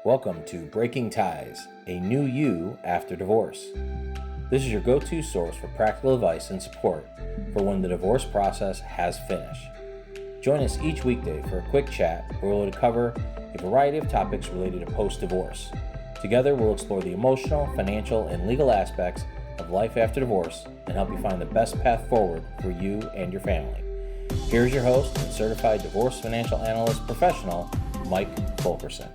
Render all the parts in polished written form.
Welcome to Breaking Ties, a new you after divorce. This is your go-to source for practical advice and support for when the divorce process has finished. Join us each weekday for a quick chat where we'll cover a variety of topics related to post-divorce. Together, we'll explore the emotional, financial, and legal aspects of life after divorce and help you find the best path forward for you and your family. Here's your host and Certified Divorce Financial Analyst professional, Mike Fulkerson.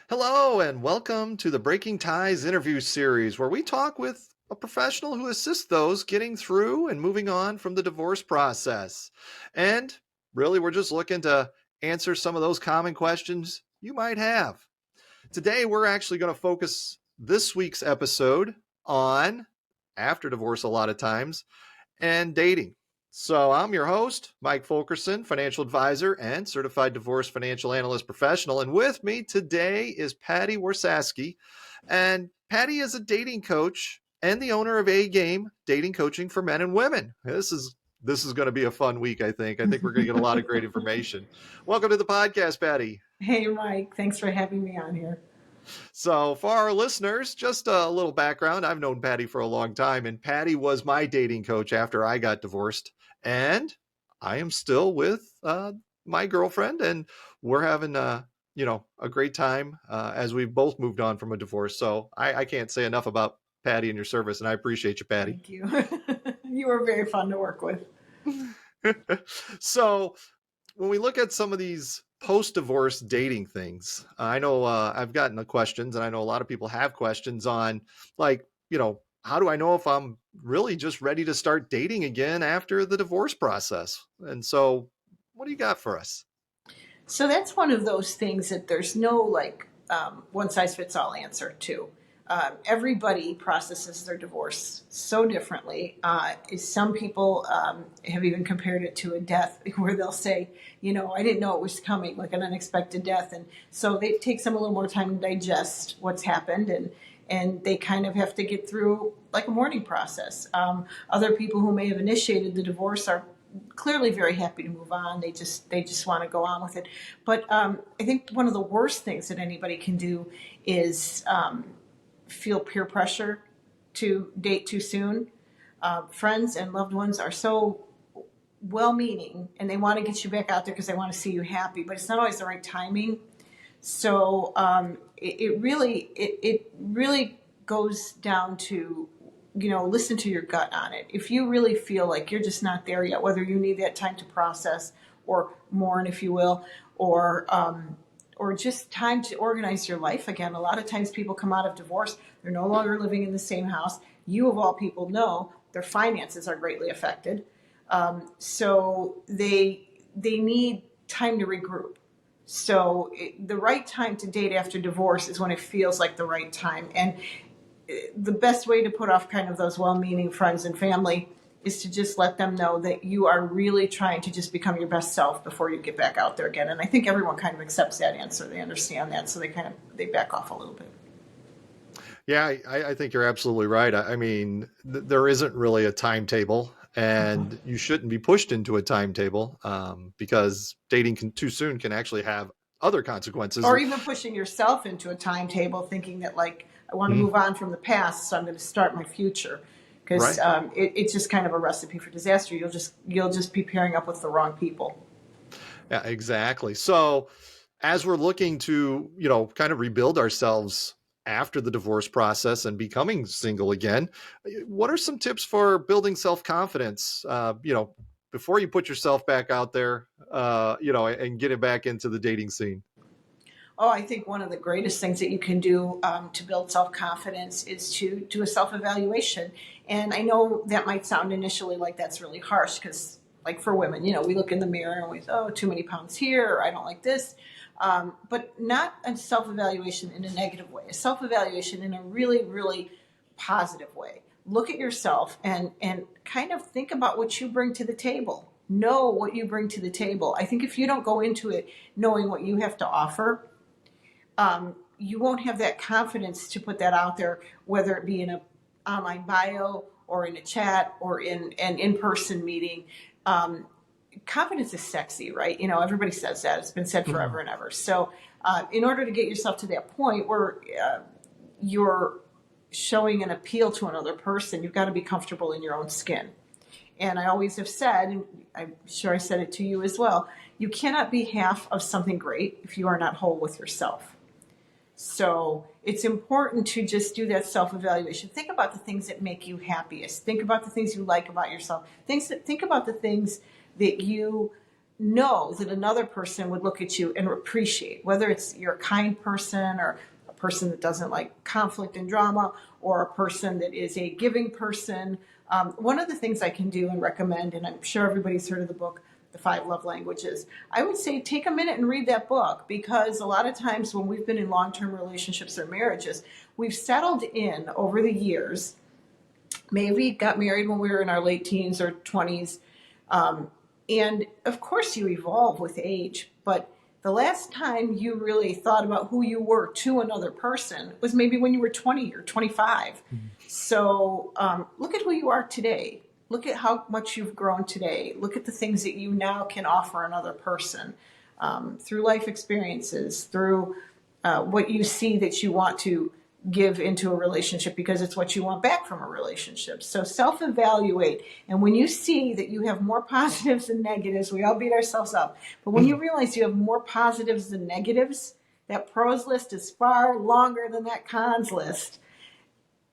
Hello and welcome to the Breaking Ties interview series where we talk with a professional who assists those getting through and moving on from the divorce process. And really, we're just looking to answer some of those common questions you might have. Today, we're actually going to focus this week's episode on after divorce a lot of times and dating. So I'm your host, Mike Fulkerson, financial advisor and certified divorce financial analyst professional. And with me today is Patti Warsaski. And Patti is a dating coach and the owner of A-Game Dating Coaching for Men and Women. This is going to be a fun week, I think. I think we're going to get a lot of great information. Welcome to the podcast, Patti. Hey, Mike. Thanks for having me on here. So for our listeners, just a little background. I've known Patti for a long time, and Patti was my dating coach after I got divorced. And I am still with my girlfriend, and we're having a great time as we've both moved on from a divorce. So I can't say enough about Patti and your service, and I appreciate you, Patti. Thank you. You were very fun to work with. So when we look at some of these post-divorce dating things, I know I've gotten the questions, and I know a lot of people have questions on, how do I know if I'm really just ready to start dating again after the divorce process? And so what do you got for us? So that's one of those things that there's no one size fits all answer to. Everybody processes their divorce so differently. Some people have even compared it to a death, where they'll say, I didn't know it was coming, like an unexpected death. And so it takes them a little more time to digest what's happened, and they kind of have to get through like a mourning process. Other people who may have initiated the divorce are clearly very happy to move on. They just want to go on with it. But I think one of the worst things that anybody can do is feel peer pressure to date too soon. Friends and loved ones are so well-meaning, and they want to get you back out there because they want to see you happy, but it's not always the right timing. So it really goes down to, listen to your gut on it. If you really feel like you're just not there yet, whether you need that time to process or mourn, if you will, or just time to organize your life again. A lot of times people come out of divorce, they're no longer living in the same house. You, of all people, know their finances are greatly affected. So they need time to regroup. So the right time to date after divorce is when it feels like the right time. And the best way to put off kind of those well-meaning friends and family is to just let them know that you are really trying to just become your best self before you get back out there again. And I think everyone kind of accepts that answer. They understand that. So they back off a little bit. Yeah, I think you're absolutely right. I mean, there isn't really a timetable, and you shouldn't be pushed into a timetable because dating too soon can actually have other consequences. Or even pushing yourself into a timetable, thinking that I want to move on from the past, so I'm going to start my future. Because it's just kind of a recipe for disaster. You'll just be pairing up with the wrong people. Yeah, exactly. So as we're looking to, kind of rebuild ourselves after the divorce process and becoming single again, what are some tips for building self-confidence, before you put yourself back out there, and get it back into the dating scene? Oh, I think one of the greatest things that you can do to build self-confidence is to do a self-evaluation. And I know that might sound initially like that's really harsh because, like for women, we look in the mirror and we say, oh, too many pounds here, or I don't like this. But not a self-evaluation in a negative way, a self-evaluation in a really, really positive way. Look at yourself and kind of think about what you bring to the table. Know what you bring to the table. I think if you don't go into it knowing what you have to offer, you won't have that confidence to put that out there, whether it be in an online bio or in a chat or in an in-person meeting. confidence is sexy, right? Everybody says that. It's been said forever and ever. So in order to get yourself to that point where you're showing an appeal to another person, you've got to be comfortable in your own skin. And I always have said, and I'm sure I said it to you as well, you cannot be half of something great if you are not whole with yourself. So it's important to just do that self-evaluation. Think about the things that make you happiest. Think about the things you like about yourself. Think about the things that you know that another person would look at you and appreciate, whether it's you're a kind person or a person that doesn't like conflict and drama, or a person that is a giving person. One of the things I can do and recommend, and I'm sure everybody's heard of the book, The 5 Love Languages, I would say take a minute and read that book, because a lot of times when we've been in long-term relationships or marriages, we've settled in over the years, maybe got married when we were in our late teens or 20s, and of course you evolve with age, but the last time you really thought about who you were to another person was maybe when you were 20 or 25. Mm-hmm. So look at who you are today. Look at how much you've grown today. Look at the things that you now can offer another person through life experiences, through what you see that you want to give into a relationship because it's what you want back from a relationship. So self-evaluate. And when you see that you have more positives than negatives, we all beat ourselves up. But when you realize you have more positives than negatives, that pros list is far longer than that cons list.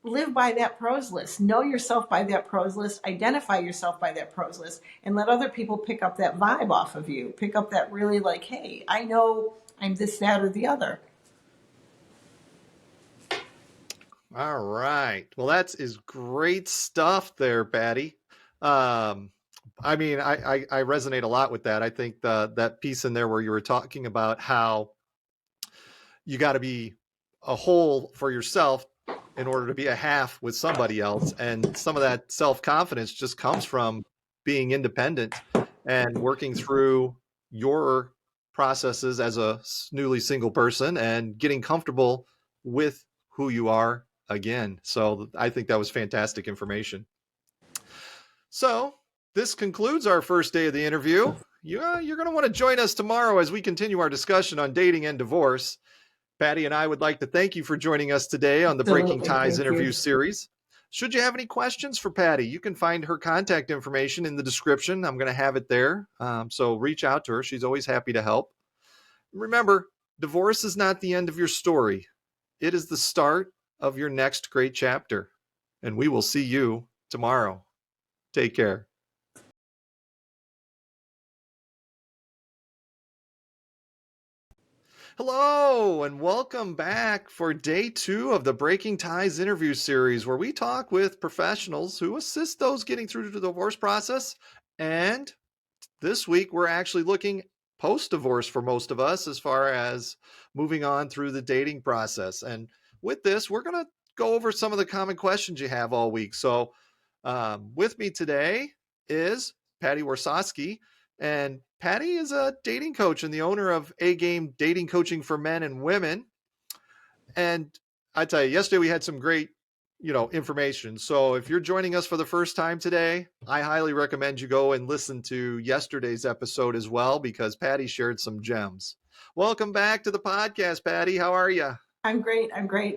Live by that pros list. Know yourself by that pros list. Identify yourself by that pros list. And let other people pick up that vibe off of you. Pick up that really like, hey, I know I'm this, that, or the other. All right. Well, that is great stuff there, Patti. I mean, I resonate a lot with that. I think that piece in there where you were talking about how you got to be a whole for yourself in order to be a half with somebody else. And some of that self-confidence just comes from being independent and working through your processes as a newly single person and getting comfortable with who you are again. So I think that was fantastic information. So this concludes our first day of the interview. You're going to want to join us tomorrow as we continue our discussion on dating and divorce. Patti and I would like to thank you for joining us today on the Breaking Ties interview series. Should you have any questions for Patti, you can find her contact information in the description. I'm going to have it there. So reach out to her. She's always happy to help. Remember, divorce is not the end of your story. It is the start of your next great chapter. And we will see you tomorrow. Take care. Hello, and welcome back for day 2 of the Breaking Ties interview series, where we talk with professionals who assist those getting through the divorce process. And this week, we're actually looking post-divorce for most of us as far as moving on through the dating process. And with this, we're going to go over some of the common questions you have all week. So with me today is Patti Warsaski. And Patti is a dating coach and the owner of A-Game Dating Coaching for Men and Women. And I tell you, yesterday we had some great, information. So if you're joining us for the first time today, I highly recommend you go and listen to yesterday's episode as well, because Patti shared some gems. Welcome back to the podcast, Patti. How are you? I'm great.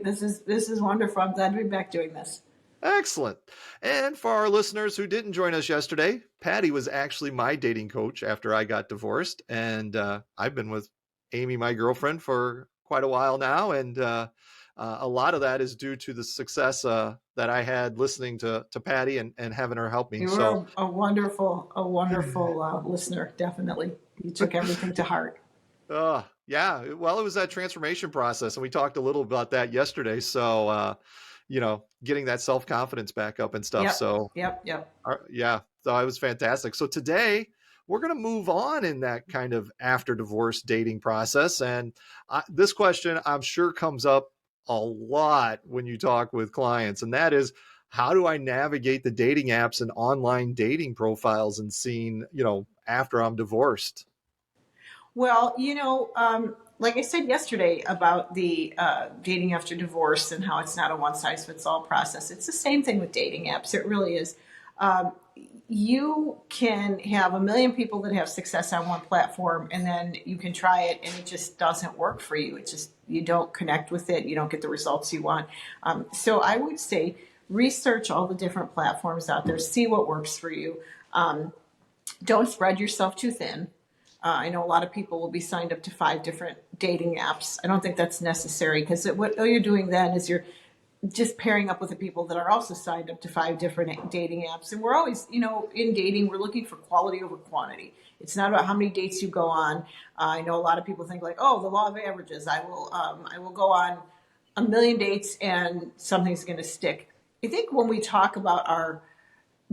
This is wonderful. I'm glad to be back doing this. Excellent. And for our listeners who didn't join us yesterday, Patti was actually my dating coach after I got divorced. And I've been with Amy, my girlfriend, for quite a while now. And a lot of that is due to the success that I had listening to Patti and having her help me. You were a wonderful listener. Definitely. You took everything to heart. Yeah. Well, it was that transformation process. And we talked a little about that yesterday. So, getting that self-confidence back up and stuff. Yep, so yep. Yeah. So it was fantastic. So today we're going to move on in that kind of after divorce dating process. And this question I'm sure comes up a lot when you talk with clients. And that is, how do I navigate the dating apps and online dating profiles and scene, after I'm divorced? Well, like I said yesterday about the dating after divorce and how it's not a one-size-fits-all process. It's the same thing with dating apps. It really is. You can have a million people that have success on one platform, and then you can try it and it just doesn't work for you. It just, you don't connect with it. You don't get the results you want. So I would say research all the different platforms out there, see what works for you. Don't spread yourself too thin. I know a lot of people will be signed up to 5 different dating apps. I don't think that's necessary, because what you're doing then is you're just pairing up with the people that are also signed up to 5 different dating apps. And we're always, in dating, we're looking for quality over quantity. It's not about how many dates you go on. I know a lot of people think like, oh, the law of averages. I will go on a million dates and something's going to stick. I think when we talk about our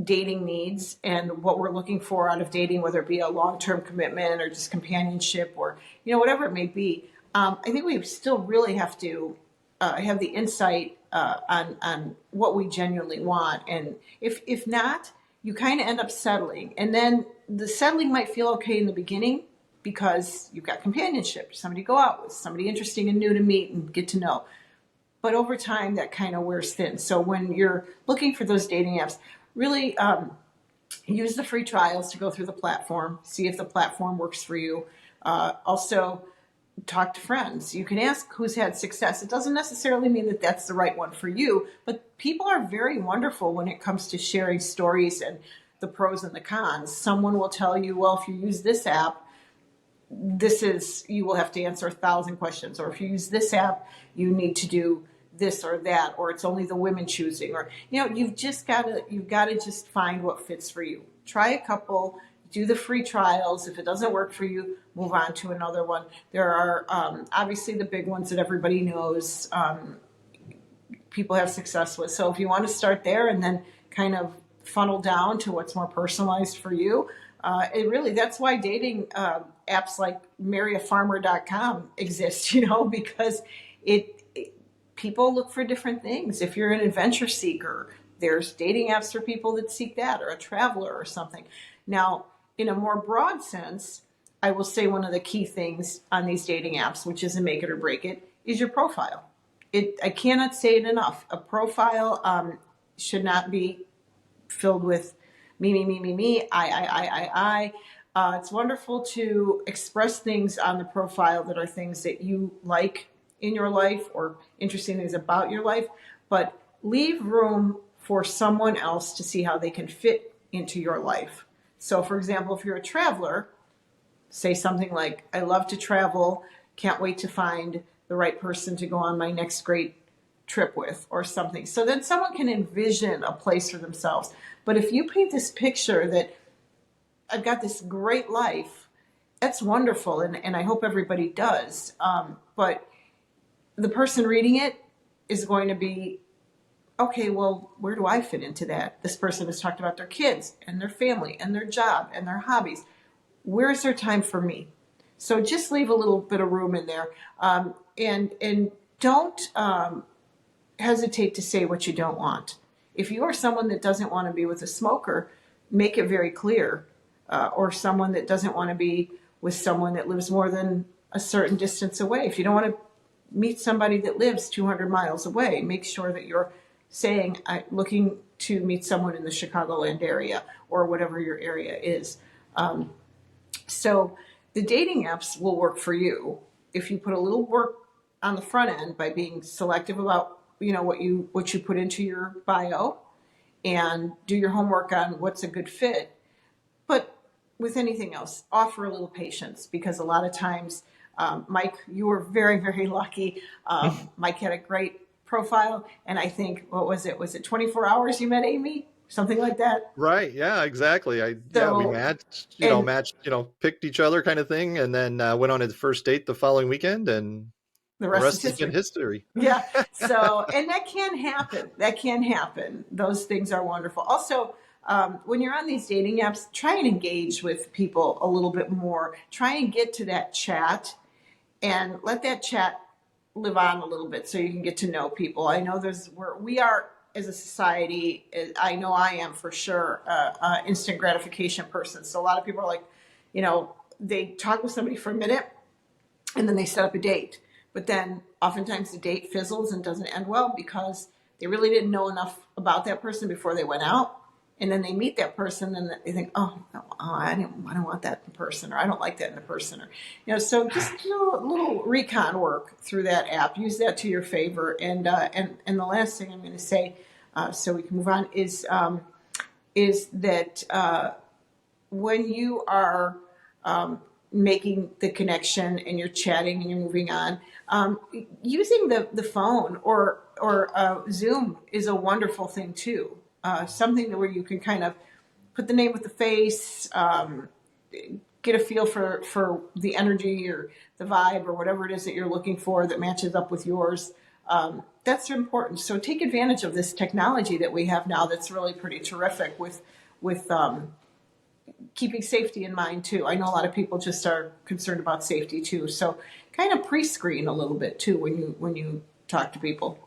dating needs and what we're looking for out of dating, whether it be a long-term commitment or just companionship or, whatever it may be, I think we still really have to have the insight on what we genuinely want. And if not, you kind of end up settling. And then the settling might feel okay in the beginning because you've got companionship, somebody to go out with, somebody interesting and new to meet and get to know. But over time, that kind of wears thin. So when you're looking for those dating apps, really use the free trials to go through the platform, see if the platform works for you. Also, talk to friends. You can ask who's had success. It doesn't necessarily mean that that's the right one for you, but people are very wonderful when it comes to sharing stories and the pros and the cons. Someone will tell you, well, if you use this app, you will have to answer 1,000 questions. Or if you use this app, you need to do this or that, or it's only the women choosing, or, you've got to just find what fits for you. Try a couple, do the free trials. If it doesn't work for you, move on to another one. There are obviously the big ones that everybody knows, people have success with. So if you want to start there and then kind of funnel down to what's more personalized for you, that's why dating apps like marryafarmer.com exist, because people look for different things. If you're an adventure seeker, there's dating apps for people that seek that, or a traveler or something. Now, in a more broad sense, I will say one of the key things on these dating apps, which is a make it or break it, is your profile. I cannot say it enough. A profile should not be filled with me, I. It's wonderful to express things on the profile that are things that you like in your life or interesting things about your life, but leave room for someone else to see how they can fit into your life. So, for example, if you're a traveler, say something like, I love to travel, can't wait to find the right person to go on my next great trip with, or something. So then someone can envision a place for themselves. But if you paint this picture that I've got this great life, that's wonderful, and I hope everybody does. But the person reading it is going to be, okay, well, where do I fit into that? This person has talked about their kids and their family and their job and their hobbies. Where's their time for me? So just leave a little bit of room in there, and don't hesitate to say what you don't want. If you are someone that doesn't want to be with a smoker, make it very clear. Or someone that doesn't want to be with someone that lives more than a certain distance away. If you don't want to meet somebody that lives 200 miles away, make sure that you're saying, I'm looking to meet someone in the Chicagoland area or whatever your area is. So the dating apps will work for you if you put a little work on the front end by being selective about what you put into your bio, and do your homework on what's a good fit. But with anything else, offer a little patience, because a lot of times, Mike, you were very, very lucky. Mike had a great profile, and I think, what was it? Was it 24 hours you met Amy? Something like that? Right. Yeah, exactly. We matched, picked each other kind of thing, and then went on a first date the following weekend, and the rest has been history. Yeah. So, and that can happen. Those things are wonderful. Also, when you're on these dating apps, try and engage with people a little bit more. Try and get to that chat and let that chat live on a little bit so you can get to know people. I know we are, as a society, I know I am for sure, instant gratification person. So a lot of people are like, they talk with somebody for a minute and then they set up a date. But then oftentimes the date fizzles and doesn't end well because they really didn't know enough about that person before they went out. and then they meet that person, and they think, oh, no, I don't want that in person, or I don't like that in person, or So just do a little recon work through that app. Use that to your favor. And the last thing I'm going to say, so we can move on, is that when you are making the connection and you're chatting and you're moving on, using the phone or Zoom is a wonderful thing too. Something where you can kind of put the name with the face, get a feel for the energy or the vibe or whatever it is that you're looking for that matches up with yours. That's important. So take advantage of this technology that we have now that's really pretty terrific with keeping safety in mind too. I know a lot of people just are concerned about safety too. So kind of pre-screen a little bit too when you talk to people.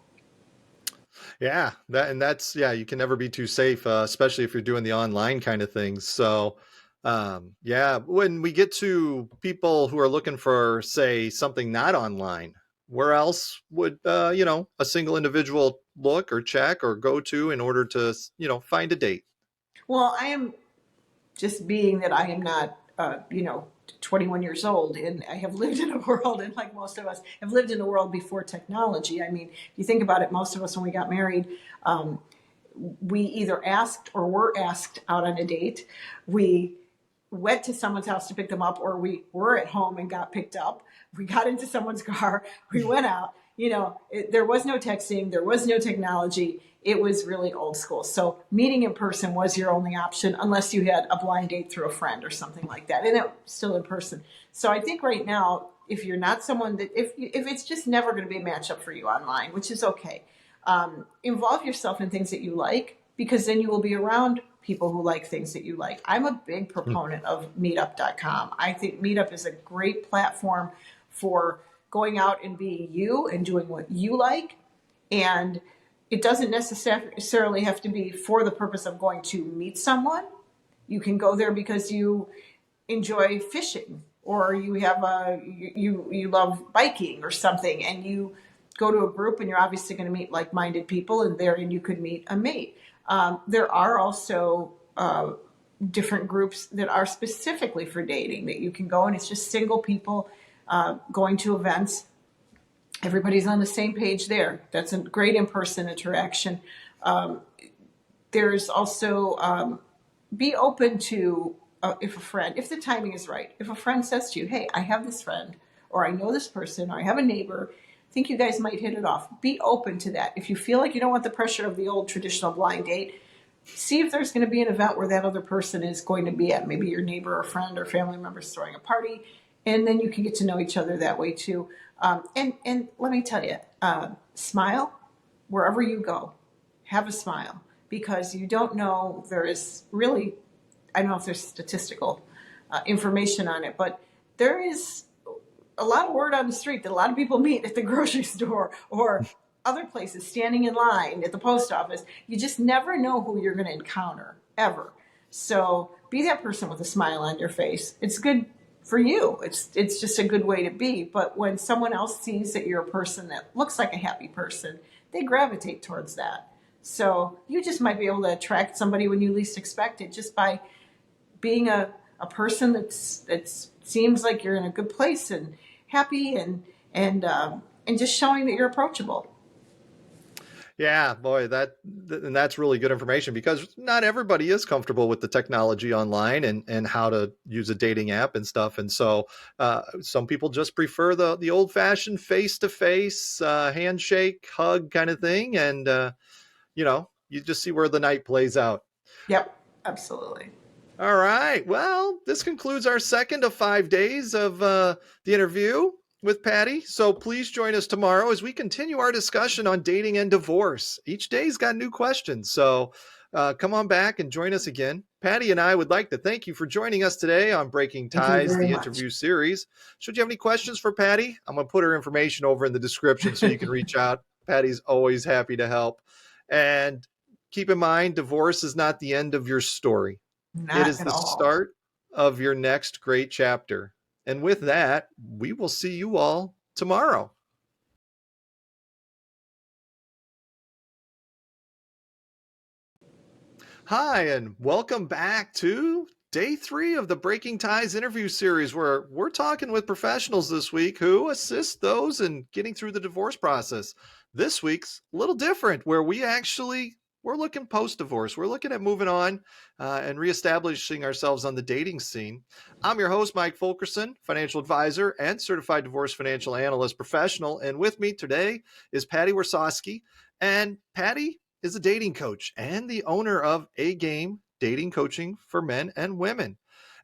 Yeah, you can never be too safe, especially if you're doing the online kind of things. So, when we get to people who are looking for, say, something not online, where else would, a single individual look or check or go to in order to, find a date? Well, I am just being that I am not, 21 years old, and I have lived in a world, and like most of us have lived in a world before technology. I mean, if you think about it, most of us, when we got married, we either asked or were asked out on a date. We went to someone's house to pick them up, or we were at home and got picked up. We got into someone's car, we went out. There was no texting, there was no technology. It was really old school. So meeting in person was your only option, unless you had a blind date through a friend or something like that, and it was still in person. So I think right now, if you're not someone that, if it's just never going to be a matchup for you online, which is okay, involve yourself in things that you like, because then you will be around people who like things that you like. I'm a big proponent of meetup.com. I think Meetup is a great platform for going out and being you and doing what you like. And it doesn't necessarily have to be for the purpose of going to meet someone. You can go there because you enjoy fishing, or you have you love biking or something, and you go to a group, and you're obviously going to meet like-minded people, and therein you could meet a mate. There are also different groups that are specifically for dating that you can go, and it's just single people going to events. Everybody's on the same page there. That's a great in-person interaction. There's also be open to, if the timing is right, if a friend says to you, hey, I have this friend, or I know this person, or I have a neighbor, I think you guys might hit it off. Be open to that. If you feel like you don't want the pressure of the old traditional blind date, see if there's going to be an event where that other person is going to be at. Maybe your neighbor or friend or family members throwing a party, and then you can get to know each other that way too. And let me tell you, smile wherever you go. Have a smile, because you don't know, there is really, I don't know if there's statistical information on it, but there is a lot of word on the street that a lot of people meet at the grocery store or other places, standing in line at the post office. You just never know who you're going to encounter, ever. So be that person with a smile on your face. It's good for you. It's just a good way to be. But when someone else sees that you're a person that looks like a happy person, they gravitate towards that. So you just might be able to attract somebody when you least expect it, just by being a person that seems like you're in a good place and happy, and just showing that you're approachable. Yeah, boy, and that's really good information, because not everybody is comfortable with the technology online and how to use a dating app and stuff. And so some people just prefer the old fashioned face-to-face handshake, hug kind of thing. And, you just see where the night plays out. Yep, absolutely. All right. Well, this concludes our second of 5 days of the interview with Patti. So please join us tomorrow as we continue our discussion on dating and divorce. Each day's got new questions. So come on back and join us again. Patti and I would like to thank you for joining us today on Breaking Ties, the interview series. Should you have any questions for Patti, I'm going to put her information over in the description so you can reach out. Patti's always happy to help. And keep in mind, divorce is not the end of your story. It is the start of your next great chapter. And with that, we will see you all tomorrow. Hi, and welcome back to day 3 of the Breaking Ties interview series, where we're talking with professionals this week who assist those in getting through the divorce process. This week's a little different, where we're looking post-divorce. We're looking at moving on and reestablishing ourselves on the dating scene. I'm your host, Mike Fulkerson, financial advisor and certified divorce financial analyst professional. And with me today is Patti Warsaski. And Patti is a dating coach and the owner of A Game Dating Coaching for Men and Women.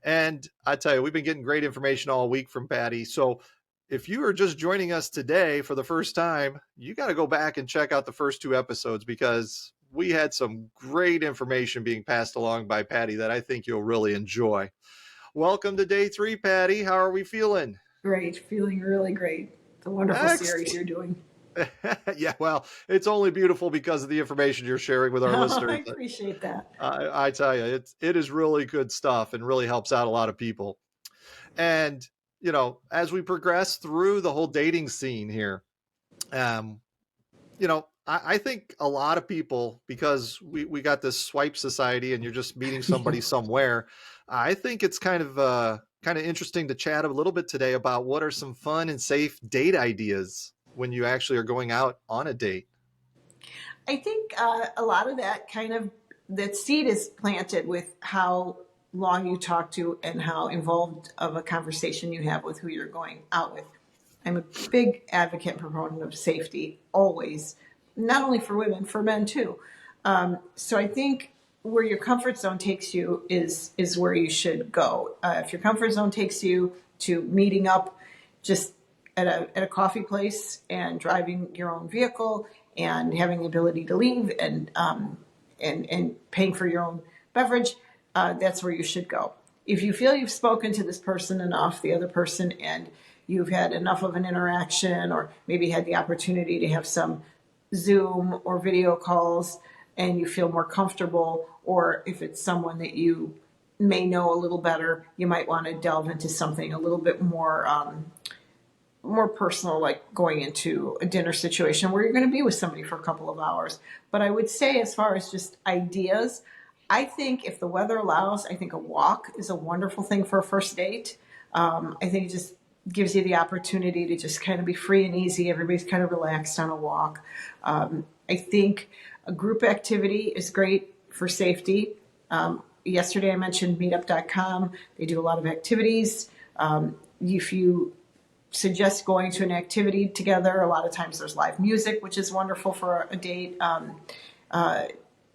And I tell you, we've been getting great information all week from Patti. So if you are just joining us today for the first time, you got to go back and check out the first 2 episodes, because we had some great information being passed along by Patti that I think you'll really enjoy. Welcome to day 3, Patti. How are we feeling? Great, feeling really great. It's a wonderful series you're doing. Yeah, well, it's only beautiful because of the information you're sharing with our listeners. I appreciate that. I tell you, it is really good stuff and really helps out a lot of people. And, as we progress through the whole dating scene here, I think a lot of people, because we got this swipe society and you're just meeting somebody somewhere, I think it's kind of interesting to chat a little bit today about what are some fun and safe date ideas when you actually are going out on a date. I think a lot of that seed is planted with how long you talk to and how involved of a conversation you have with who you're going out with. I'm a big advocate and proponent of safety, always, not only for women, for men too. So I think where your comfort zone takes you is where you should go. If your comfort zone takes you to meeting up just at a coffee place and driving your own vehicle and having the ability to leave and paying for your own beverage, that's where you should go. If you feel you've spoken to this person enough, the other person, and you've had enough of an interaction, or maybe had the opportunity to have some Zoom or video calls, and you feel more comfortable, or if it's someone that you may know a little better, you might want to delve into something a little bit more personal, like going into a dinner situation where you're going to be with somebody for a couple of hours. But I would say, as far as just ideas, I think if the weather allows, I think a walk is a wonderful thing for a first date. I think it just gives you the opportunity to just kind of be free and easy. Everybody's kind of relaxed on a walk. I think a group activity is great for safety. Yesterday I mentioned meetup.com. They do a lot of activities. If you suggest going to an activity together, a lot of times there's live music, which is wonderful for a date.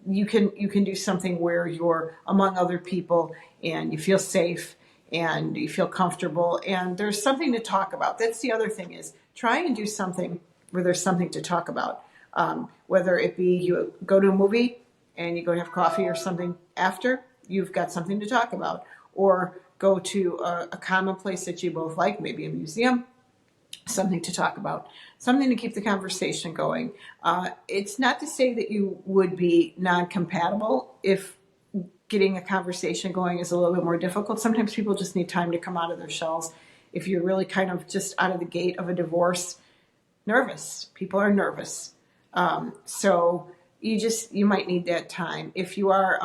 You can do something where you're among other people and you feel safe and you feel comfortable and there's something to talk about. That's the other thing, is try and do something where there's something to talk about. Whether it be you go to a movie and you go to have coffee or something after, you've got something to talk about. Or go to a common place that you both like, maybe a museum, something to talk about, something to keep the conversation going. It's not to say that you would be non-compatible if getting a conversation going is a little bit more difficult. Sometimes people just need time to come out of their shells. If you're really kind of just out of the gate of a divorce, nervous. People are nervous. So you might need that time. If you are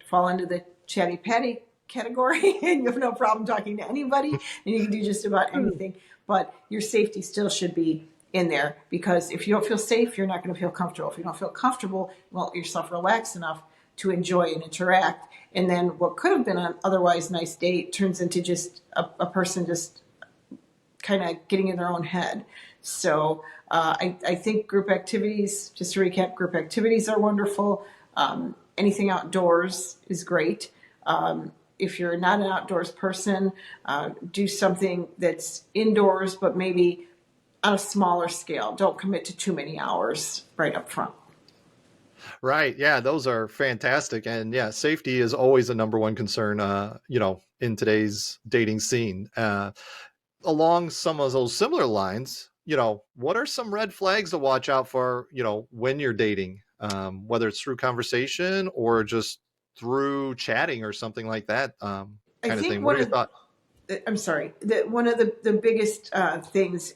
fall into the chatty patty category and you have no problem talking to anybody and you can do just about anything, but your safety still should be in there, because if you don't feel safe, you're not going to feel comfortable. If you don't feel comfortable, you won't let yourself relax enough to enjoy and interact. And then what could have been an otherwise nice date turns into just a person just kind of getting in their own head. So I think group activities, just to recap, group activities are wonderful. Anything outdoors is great. If you're not an outdoors person, do something that's indoors, but maybe on a smaller scale. Don't commit to too many hours right up front. Right. Yeah, those are fantastic. And yeah, safety is always a number one concern, in today's dating scene. Along some of those similar lines, what are some red flags to watch out for, when you're dating, whether it's through conversation or just through chatting or something like that kind of thing? What are your thoughts? I'm sorry. One of the biggest things,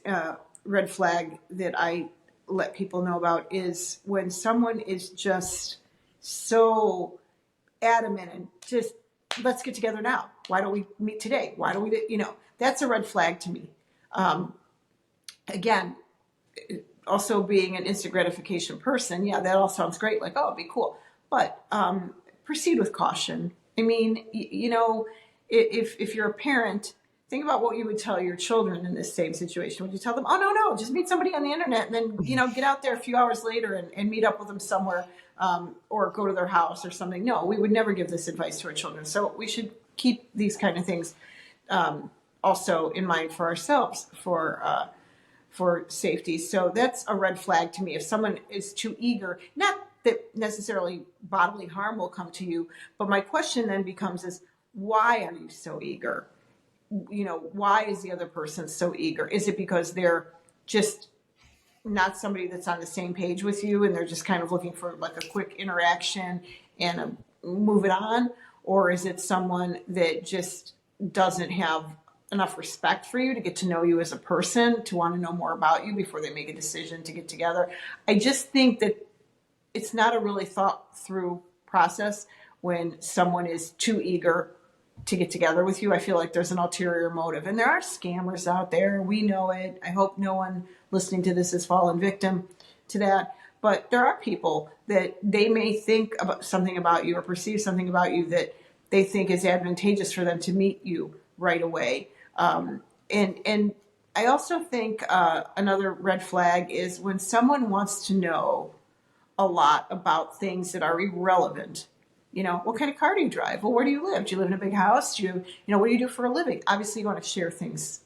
red flag that I let people know about, is when someone is just so adamant and just, let's get together now. Why don't we meet today? Why don't we, that's a red flag to me. Again, also being an instant gratification person, yeah, that all sounds great. Like, oh, it'd be cool. But proceed with caution. I mean, if you're a parent, think about what you would tell your children in this same situation. Would you tell them, oh, no, just meet somebody on the internet and then, get out there a few hours later and meet up with them somewhere or go to their house or something? No, we would never give this advice to our children. So we should keep these kind of things also in mind for ourselves for safety. So that's a red flag to me. If someone is too eager, not that necessarily bodily harm will come to you, but my question then becomes is, why are you so eager? Why is the other person so eager? Is it because they're just not somebody that's on the same page with you and they're just kind of looking for like a quick interaction and move it on? Or is it someone that just doesn't have enough respect for you to get to know you as a person, to want to know more about you before they make a decision to get together? I just think that it's not a really thought through process when someone is too eager to get together with you. I feel like there's an ulterior motive, and there are scammers out there. We know it. I hope no one listening to this has fallen victim to that. But there are people that they may think about something about you or perceive something about you that they think is advantageous for them to meet you right away. And I also think another red flag is when someone wants to know a lot about things that are irrelevant. What kind of car do you drive? Well, where do you live? Do you live in a big house? Do you, what do you do for a living? Obviously, you want to share things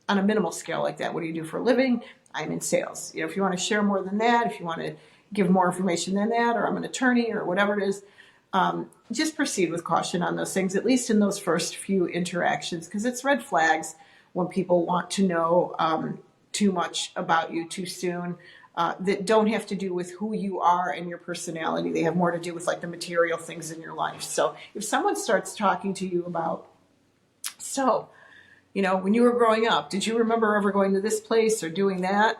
on a minimal scale like that. What do you do for a living? I'm in sales. If you want to share more than that, if you want to give more information than that, or I'm an attorney or whatever it is, just proceed with caution on those things, at least in those first few interactions, because it's red flags when people want to know too much about you too soon. That don't have to do with who you are and your personality. They have more to do with like the material things in your life. So if someone starts talking to you about, when you were growing up, did you remember ever going to this place or doing that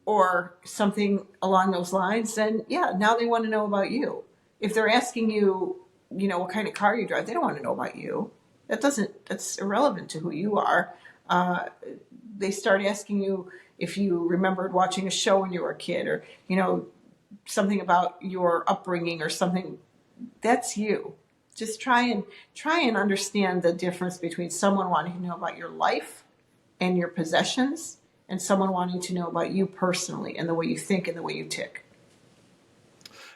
or something along those lines? Then yeah, now they want to know about you. If they're asking you, what kind of car you drive, they don't want to know about you. That's irrelevant to who you are. They start asking you if you remembered watching a show when you were a kid or, something about your upbringing or something. That's you. Just try and understand the difference between someone wanting to know about your life and your possessions and someone wanting to know about you personally and the way you think and the way you tick.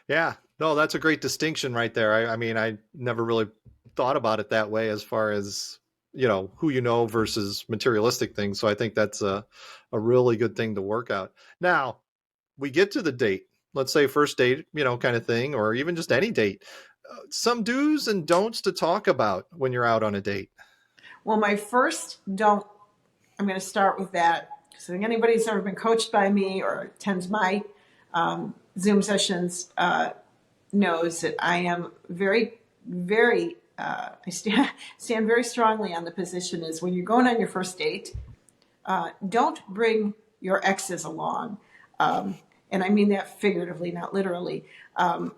Yeah, no, that's a great distinction right there. I mean, I never really thought about it that way as far as, who you know versus materialistic things. So I think that's a really good thing to work out. Now, we get to the date, let's say first date, kind of thing, or even just any date. Some do's and don'ts to talk about when you're out on a date. Well, my first don't, I'm going to start with that. So I think anybody who's ever been coached by me or attends my Zoom sessions knows that I am very, very, I stand very strongly on the position is when you're going on your first date, don't bring your exes along. And I mean that figuratively, not literally.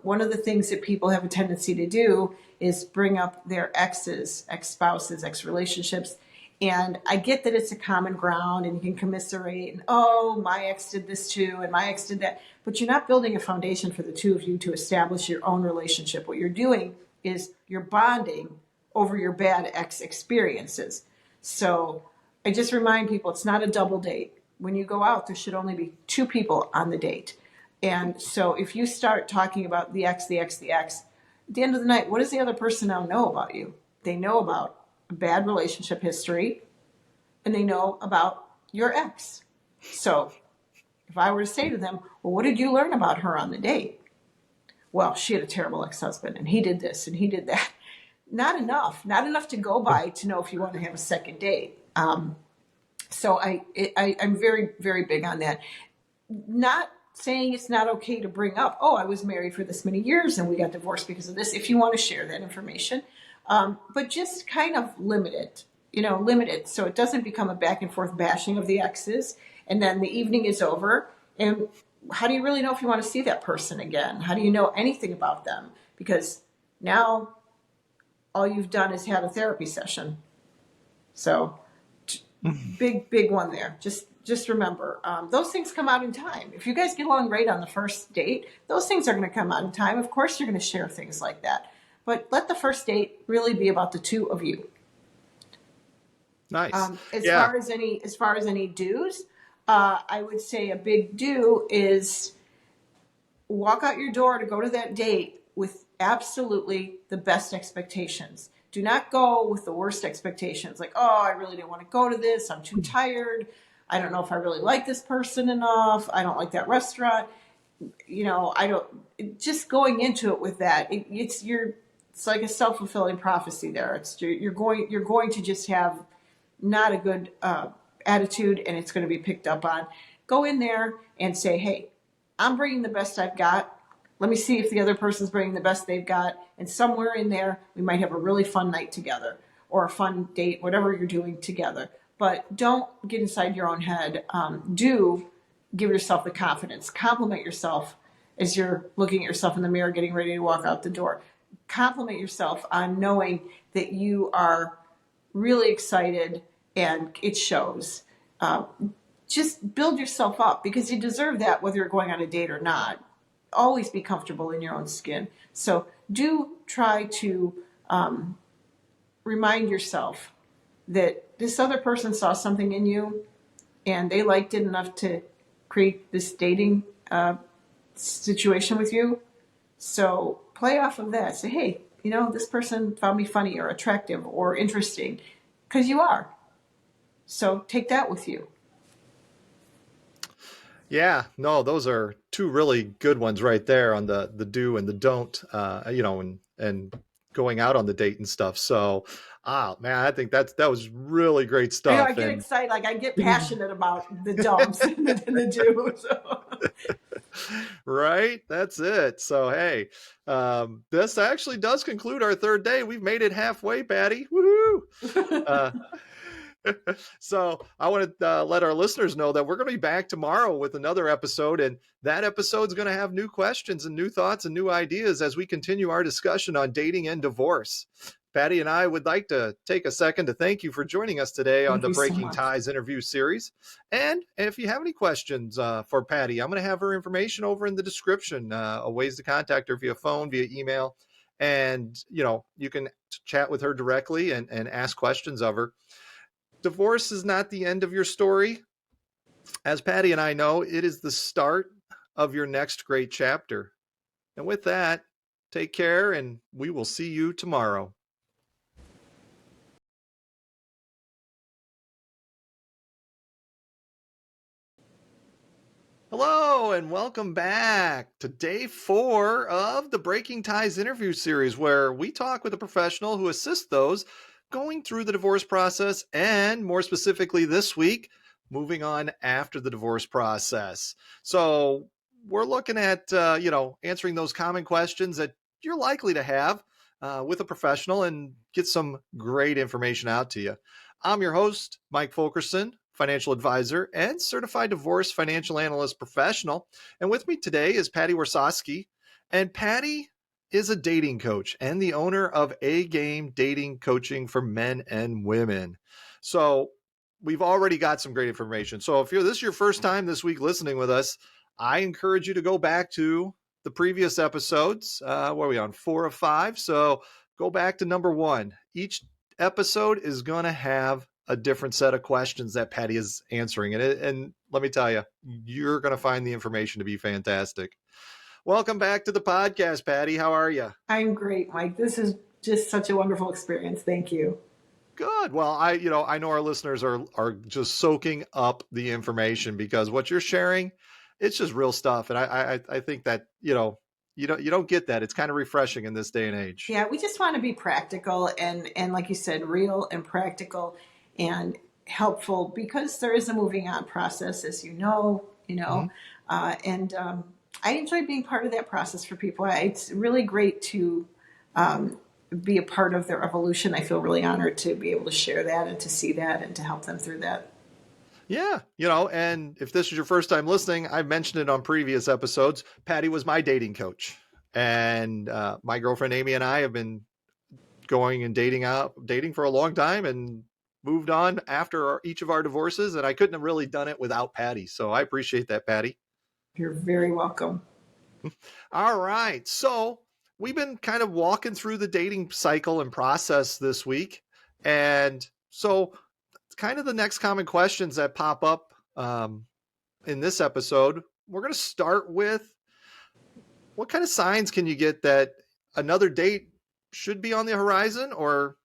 One of the things that people have a tendency to do is bring up their exes, ex-spouses, ex-relationships. And I get that it's a common ground and you can commiserate and, oh, my ex did this too and my ex did that. But you're not building a foundation for the two of you to establish your own relationship. What you're doing is you're bonding over your bad ex experiences. So I just remind people it's not a double date. When you go out, there should only be two people on the date. And so if you start talking about the ex, at the end of the night, what does the other person now know about you? They know about a bad relationship history, and they know about your ex. So if I were to say to them, well, what did you learn about her on the date? Well, she had a terrible ex-husband, and he did this, and he did that. Not enough to go by to know if you want to have a second date. So I'm very, very big on that. Not saying it's not okay to bring up, oh, I was married for this many years and we got divorced because of this, if you want to share that information. But just kind of limit it so it doesn't become a back and forth bashing of the exes. And then the evening is over. And how do you really know if you want to see that person again? How do you know anything about them? Because Now, all you've done is had a therapy session. So big one there. Just remember, those things come out in time. If you guys get along great on the first date, those things are going to come out in time. Of course, you're going to share things like that. But let the first date really be about the two of you. Nice. As far as any do's, I would say a big do is walk out your door to go to that date with absolutely the best expectations. Do not go with the worst expectations. Like, oh, I really didn't want to go to this. I'm too tired. I don't know if I really like this person enough. I don't like that restaurant. I don't. Just going into it with that, it's like a self-fulfilling prophecy. There, you're going to just have not a good attitude, and it's going to be picked up on. Go in there and say, hey, I'm bringing the best I've got. Let me see if the other person's bringing the best they've got. And somewhere in there, we might have a really fun night together or a fun date, whatever you're doing together. But don't get inside your own head. Do give yourself the confidence. Compliment yourself as you're looking at yourself in the mirror, getting ready to walk out the door. Compliment yourself on knowing that you are really excited and it shows. Just build yourself up because you deserve that whether you're going on a date or not. Always be comfortable in your own skin. So do try to remind yourself that this other person saw something in you and they liked it enough to create this dating situation with you. So play off of that. Say, hey, this person found me funny or attractive or interesting because you are. So take that with you. Yeah, no, those are two really good ones right there on the do and the don't, and going out on the date and stuff. So, man, I think that was really great stuff. I get excited, like I get passionate about the don'ts and the do's. So. Right, that's it. So, hey, this actually does conclude our third day. We've made it halfway, Patti. Woohoo! So I want to let our listeners know that we're going to be back tomorrow with another episode, and that episode is going to have new questions and new thoughts and new ideas as we continue our discussion on dating and divorce. Patti and I would like to take a second to thank you for joining us today on the Breaking Ties interview series. And if you have any questions for Patti, I'm going to have her information over in the description, ways to contact her via phone, via email, and you can chat with her directly and ask questions of her. Divorce is not the end of your story. As Patti and I know, it is the start of your next great chapter. And with that, take care, and we will see you tomorrow. Hello, and welcome back to day 4 of the Breaking Ties interview series, where we talk with a professional who assists those going through the divorce process, and more specifically this week, moving on after the divorce process. So we're looking at, answering those common questions that you're likely to have with a professional and get some great information out to you. I'm your host, Mike Fulkerson, financial advisor and certified divorce financial analyst professional. And with me today is Patti Warsaski. And Patti is a dating coach and the owner of A Game Dating Coaching for men and women. So we've already got some great information. So if this is your first time this week listening with us, I encourage you to go back to the previous episodes. What are we on? 4 of 5. So go back to number 1. Each episode is going to have a different set of questions that Patti is answering. And let me tell you, you're going to find the information to be fantastic. Welcome back to the podcast, Patti. How are you? I'm great, Mike. This is just such a wonderful experience. Thank you. Good. Well, I know our listeners are just soaking up the information because what you're sharing, it's just real stuff. And I think that, you don't get that. It's kind of refreshing in this day and age. Yeah, we just want to be practical and like you said, real and practical and helpful because there is a moving on process, as you know, mm-hmm. I enjoy being part of that process for people. It's really great to be a part of their evolution. I feel really honored to be able to share that and to see that and to help them through that. Yeah, and if this is your first time listening, I've mentioned it on previous episodes. Patti was my dating coach. And my girlfriend Amy and I have been going and dating for a long time, and moved on after each of our divorces. And I couldn't have really done it without Patti. So I appreciate that, Patti. You're very welcome. All right. So we've been kind of walking through the dating cycle and process this week. And so kind of the next common questions that pop up in this episode, we're going to start with, what kind of signs can you get that another date should be on the horizon? Or,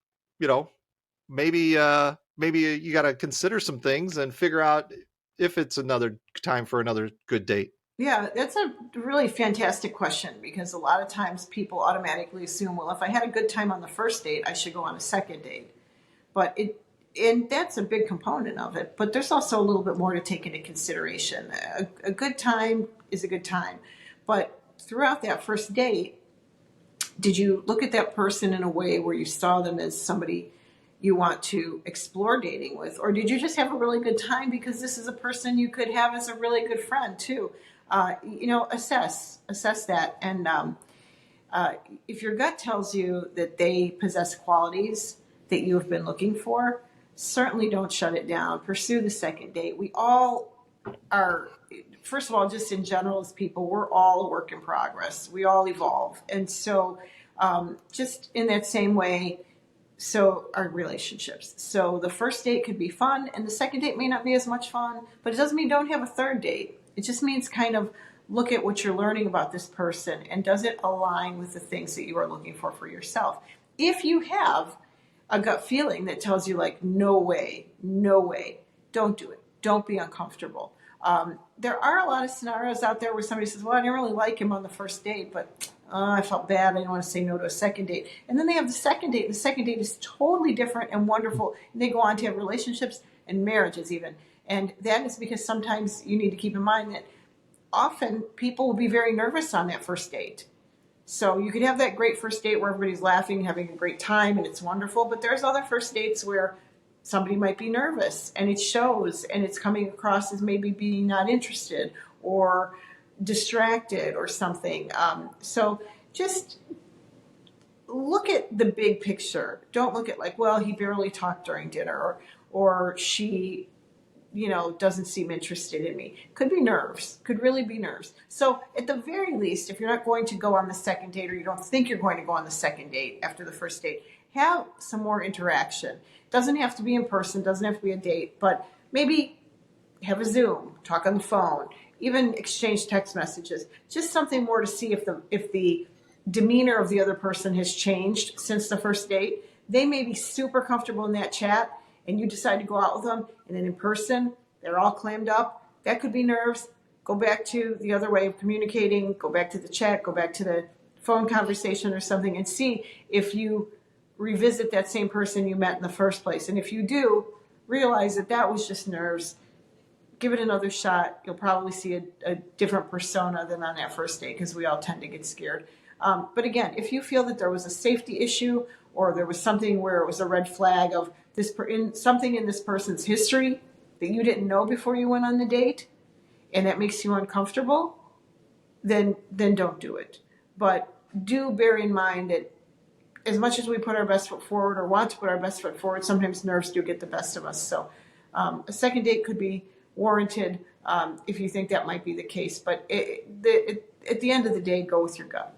maybe you got to consider some things and figure out if it's another time for another good date. Yeah, that's a really fantastic question, because a lot of times people automatically assume, well, if I had a good time on the first date, I should go on a second date. And that's a big component of it. But there's also a little bit more to take into consideration. A good time is a good time. But throughout that first date, did you look at that person in a way where you saw them as somebody you want to explore dating with? Or did you just have a really good time because this is a person you could have as a really good friend too? Assess that. And if your gut tells you that they possess qualities that you have been looking for, certainly don't shut it down. Pursue the second date. We all are, first of all, just in general as people, we're all a work in progress. We all evolve. And so just in that same way, so are relationships. So the first date could be fun, and the second date may not be as much fun, but it doesn't mean don't have a third date. It just means kind of look at what you're learning about this person, and does it align with the things that you are looking for yourself? If you have a gut feeling that tells you like, no way, don't do it. Don't be uncomfortable. There are a lot of scenarios out there where somebody says, well, I didn't really like him on the first date, but I felt bad. I didn't want to say no to a second date. And then they have the second date. The second date is totally different and wonderful. And they go on to have relationships and marriages even. And that is because sometimes you need to keep in mind that often people will be very nervous on that first date. So you could have that great first date where everybody's laughing, having a great time, and it's wonderful. But there's other first dates where somebody might be nervous, and it shows, and it's coming across as maybe being not interested or distracted or something. So just look at the big picture. Don't look at like, well, he barely talked during dinner, or she, doesn't seem interested in me. Could be nerves, could really be nerves. So at the very least, if you're not going to go on the second date, or you don't think you're going to go on the second date after the first date, have some more interaction. Doesn't have to be in person, doesn't have to be a date, but maybe have a Zoom, talk on the phone, even exchange text messages. Just something more to see if the demeanor of the other person has changed since the first date. They may be super comfortable in that chat, and you decide to go out with them, and then in person, they're all clammed up. That could be nerves. Go back to the other way of communicating, go back to the chat, go back to the phone conversation or something, and see if you revisit that same person you met in the first place. And if you do, realize that was just nerves. Give it another shot. You'll probably see a different persona than on that first date, because we all tend to get scared. But again, if you feel that there was a safety issue, or there was something where it was a red flag of something in this person's history that you didn't know before you went on the date, and that makes you uncomfortable, then don't do it. But do bear in mind that as much as we put our best foot forward, or want to put our best foot forward, sometimes nerves do get the best of us. So a second date could be warranted if you think that might be the case. But at the end of the day, go with your gut.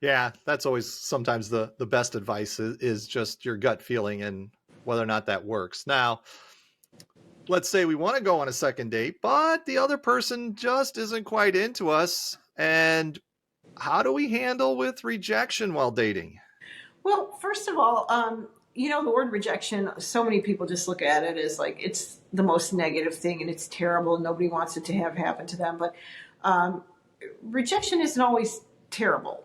Yeah, that's always sometimes the best advice is just your gut feeling and whether or not that works. Now, let's say we want to go on a second date, but the other person just isn't quite into us. And how do we handle with rejection while dating? Well, first of all, the word rejection, so many people just look at it as like it's the most negative thing and it's terrible. Nobody wants it to have happen to them. But rejection isn't always terrible.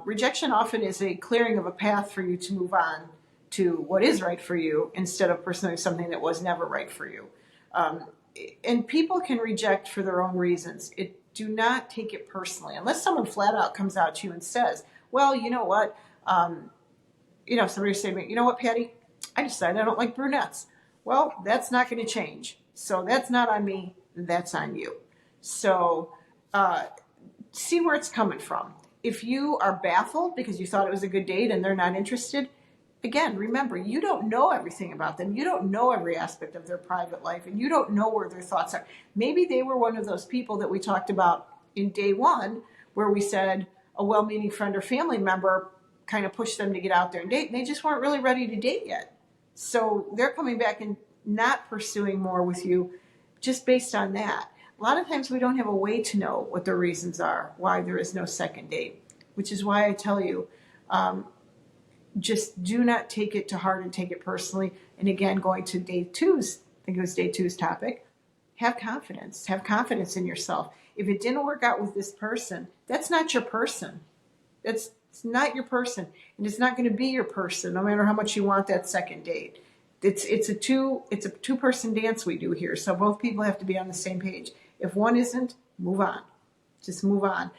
Rejection often is a clearing of a path for you to move on to what is right for you, instead of pursuing something that was never right for you. And people can reject for their own reasons. Do not take it personally, unless someone flat out comes out to you and says, well, you know what? Somebody say to me, you know what, Patti? I decided I don't like brunettes. Well, that's not going to change. So that's not on me. That's on you. So see where it's coming from. if you are baffled because you thought it was a good date and they're not interested, again, remember, you don't know everything about them. You don't know every aspect of their private life, and you don't know where their thoughts are. Maybe they were one of those people that we talked about in day one, where we said a well-meaning friend or family member kind of pushed them to get out there and date, and they just weren't really ready to date yet. So they're coming back and not pursuing more with you just based on that. A lot of times we don't have a way to know what the reasons are why there is no second date, which is why I tell you, just do not take it to heart and take it personally. And again, going to day two's, I think it was day two's topic, have confidence in yourself. If it didn't work out with this person, that's not your person. It's not your person, and it's not going to be your person, no matter how much you want that second date. It's a two-person dance we do here, so both people have to be on the same page. If one isn't, move on. Just move on.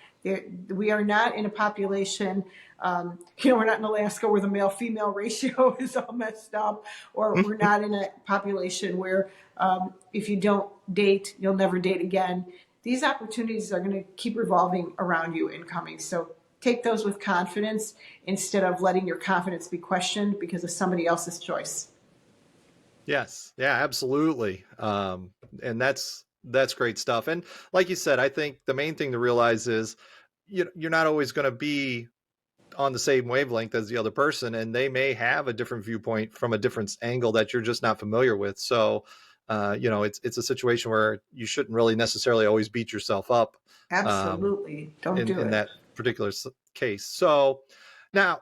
We are not in a population, we're not in Alaska where the male-female ratio is all messed up, or we're not in a population where if you don't date, you'll never date again. These opportunities are going to keep revolving around you and coming. So take those with confidence instead of letting your confidence be questioned because of somebody else's choice. Yes. Yeah, absolutely. And that's great stuff. And like you said, I think the main thing to realize is you're not always going to be on the same wavelength as the other person, and they may have a different viewpoint from a different angle that you're just not familiar with. So, it's a situation where you shouldn't really necessarily always beat yourself up. Absolutely. Don't do it. In that particular case. So now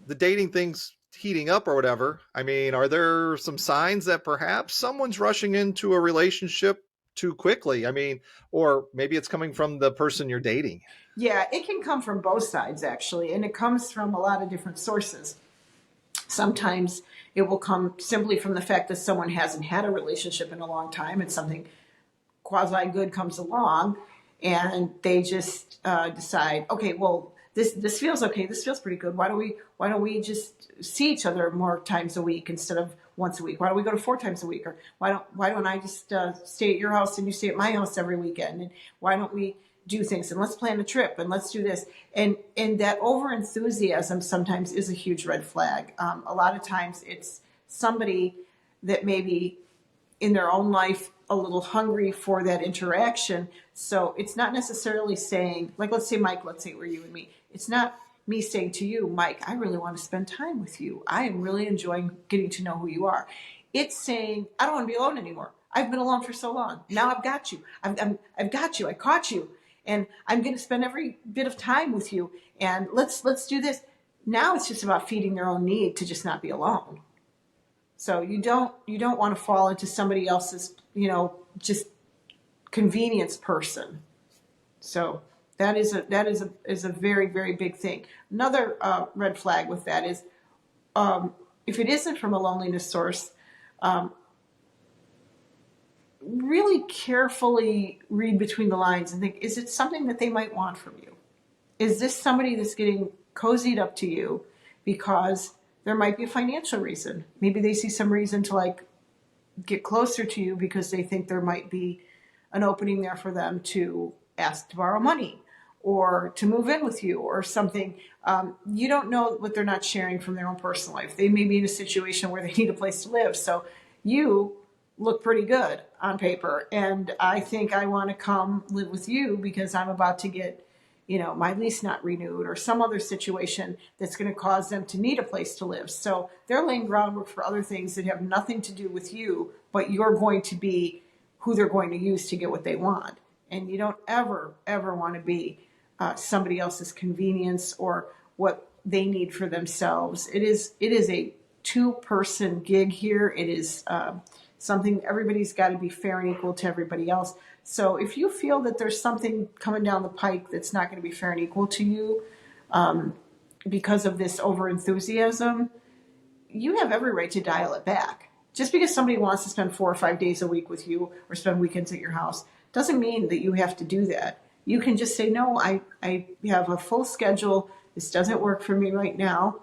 the dating thing's heating up or whatever. I mean, are there some signs that perhaps someone's rushing into a relationship too quickly? I mean, or maybe it's coming from the person you're dating. Yeah, it can come from both sides, actually, and it comes from a lot of different sources. Sometimes it will come simply from the fact that someone hasn't had a relationship in a long time and something quasi-good comes along, and they just decide, okay, well, this feels okay. This feels pretty good. Why don't we just see each other more times a week instead of once a week? Why don't we go to 4 times a week? Or why don't I just stay at your house and you stay at my house every weekend? And why don't we do things, and let's plan a trip, and let's do this. And that over enthusiasm sometimes is a huge red flag. A lot of times it's somebody that maybe in their own life a little hungry for that interaction. So it's not necessarily saying, like, let's say Mike, let's say it were you and me. It's not me saying to you, Mike, I really want to spend time with you. I am really enjoying getting to know who you are. It's saying, I don't want to be alone anymore. I've been alone for so long. Now I've got you. I've got you. I caught you. And I'm going to spend every bit of time with you. And let's do this. Now it's just about feeding their own need to just not be alone. So you don't want to fall into somebody else's, just convenience person. So that is a very, very big thing. Another red flag with that is if it isn't from a loneliness source, really carefully read between the lines and think, is it something that they might want from you? Is this somebody that's getting cozied up to you because there might be a financial reason? Maybe they see some reason to get closer to you because they think there might be an opening there for them to ask to borrow money or to move in with you or something. You don't know what they're not sharing from their own personal life. They may be in a situation where they need a place to live. So you look pretty good on paper, and I think I want to come live with you because I'm about to get, my lease not renewed or some other situation that's going to cause them to need a place to live. So they're laying groundwork for other things that have nothing to do with you, but you're going to be who they're going to use to get what they want. And you don't ever want to be somebody else's convenience or what they need for themselves. It is a 2-person gig here. It is something everybody's got to be fair and equal to everybody else. So if you feel that there's something coming down the pike that's not going to be fair and equal to you because of this over-enthusiasm, you have every right to dial it back. Just because somebody wants to spend 4 or 5 days a week with you or spend weekends at your house doesn't mean that you have to do that. You can just say, no, I have a full schedule. This doesn't work for me right now.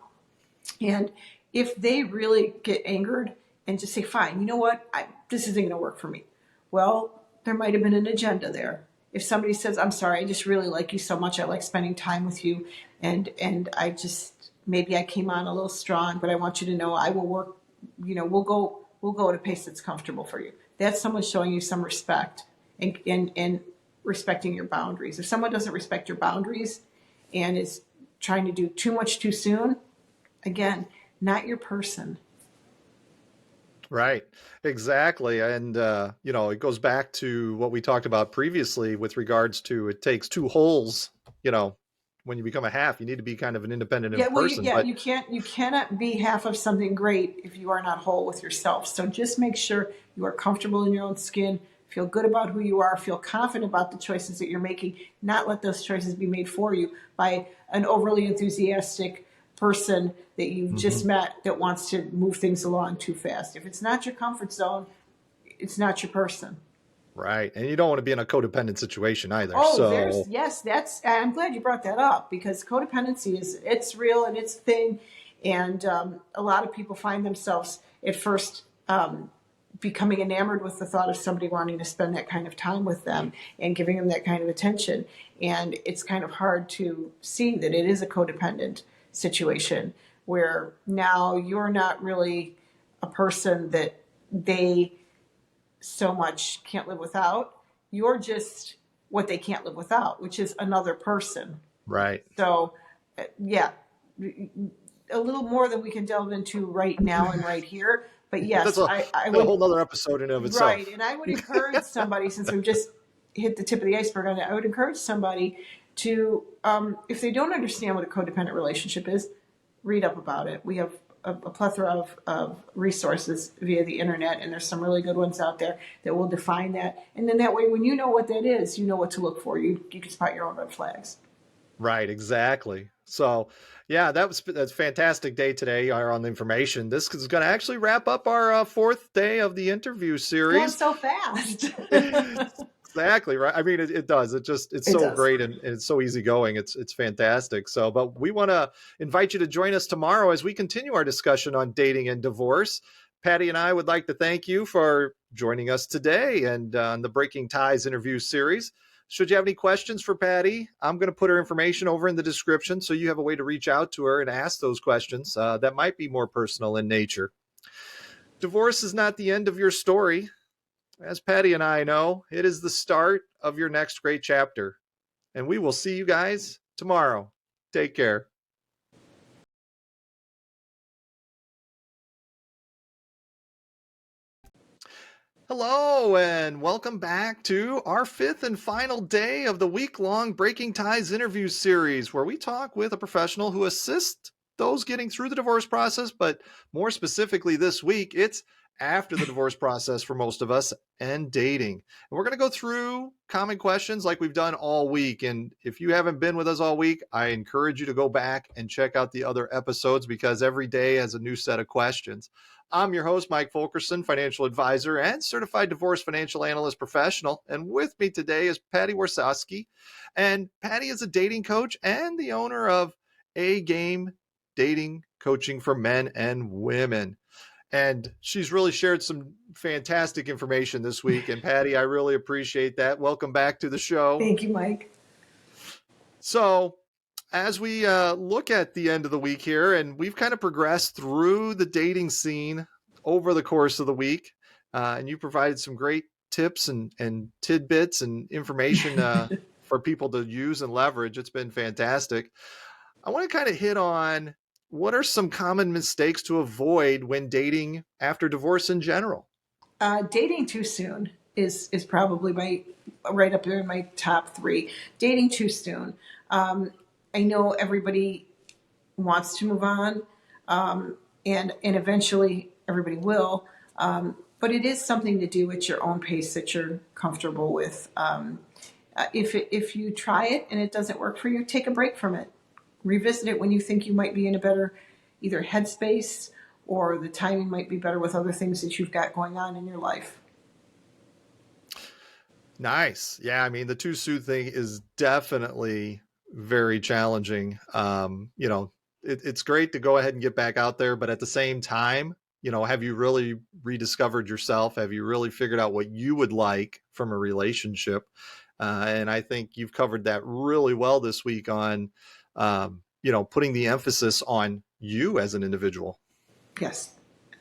And if they really get angered and just say, fine, you know what, this isn't going to work for me. Well, there might have been an agenda there. if somebody says, I'm sorry, I just really like you so much, I like spending time with you, and I just, maybe I came on a little strong, but I want you to know I will work, we'll go at a pace that's comfortable for you. That's someone showing you some respect and respecting your boundaries. If someone doesn't respect your boundaries and is trying to do too much too soon, again, not your person. Right. Exactly. And, it goes back to what we talked about previously with regards to it takes two wholes, when you become a half, you need to be kind of an independent person. But You cannot be half of something great if you are not whole with yourself. So just make sure you are comfortable in your own skin, feel good about who you are, feel confident about the choices that you're making, not let those choices be made for you by an overly enthusiastic person that you've just met that wants to move things along too fast. If it's not your comfort zone, it's not your person. Right. And you don't want to be in a codependent situation either. I'm glad you brought that up, because codependency it's real and it's a thing. And a lot of people find themselves at first becoming enamored with the thought of somebody wanting to spend that kind of time with them and giving them that kind of attention. And it's kind of hard to see that it is a codependent situation where now you're not really a person that they so much can't live without. You're just what they can't live without, which is another person. Right. So, yeah, a little more than we can delve into right now and right here. But yes, I would, a whole other episode in and of itself. Right. And I would encourage somebody, since we've just hit the tip of the iceberg on it, I would encourage somebody to, if they don't understand what a codependent relationship is, read up about it. We have a plethora of resources via the internet, and there's some really good ones out there that will define that. And then that way, when you know what that is, you know what to look for. You can spot your own red flags. Right, exactly. So, yeah, that's a fantastic day today on the information. This is going to actually wrap up our fourth day of the interview series. Going so fast. Exactly right. I mean, it does. It's so great and it's so easygoing. It's fantastic. So, but we want to invite you to join us tomorrow as we continue our discussion on dating and divorce. Patti and I would like to thank you for joining us today and on the Breaking Ties interview series. Should you have any questions for Patti, I'm going to put her information over in the description so you have a way to reach out to her and ask those questions that might be more personal in nature. Divorce is not the end of your story. As Patti and I know, it is the start of your next great chapter. And we will see you guys tomorrow. Take care. Hello, and welcome back to our fifth and final day of the week-long Breaking Ties interview series, where we talk with a professional who assists those getting through the divorce process, but more specifically this week, it's after the divorce process for most of us and dating. And we're going to go through common questions like we've done all week. And if you haven't been with us all week, I encourage you to go back and check out the other episodes because every day has a new set of questions. I'm your host, Mike Fulkerson, financial advisor and certified divorce financial analyst professional. And with me today is Patti Warsaski. And Patti is a dating coach and the owner of A-Game Dating Coaching for Men and Women. And she's really shared some fantastic information this week. And Patti, I really appreciate that. Welcome back to the show. Thank you, Mike. So as we look at the end of the week here, and we've kind of progressed through the dating scene over the course of the week, and you provided some great tips and tidbits and information for people to use and leverage. It's been fantastic. I want to kind of hit on what are some common mistakes to avoid when dating after divorce in general? Dating too soon is probably right up there in my top three. Dating too soon. I know everybody wants to move on, and eventually everybody will. But it is something to do at your own pace that you're comfortable with. If you try it and it doesn't work for you, take a break from it. Revisit it when you think you might be in a better either headspace or the timing might be better with other things that you've got going on in your life. Nice. Yeah, I mean, the too soon thing is definitely very challenging. It's great to go ahead and get back out there, but at the same time, have you really rediscovered yourself? Have you really figured out what you would like from a relationship? And I think you've covered that really well this week on, putting the emphasis on you as an individual. Yes,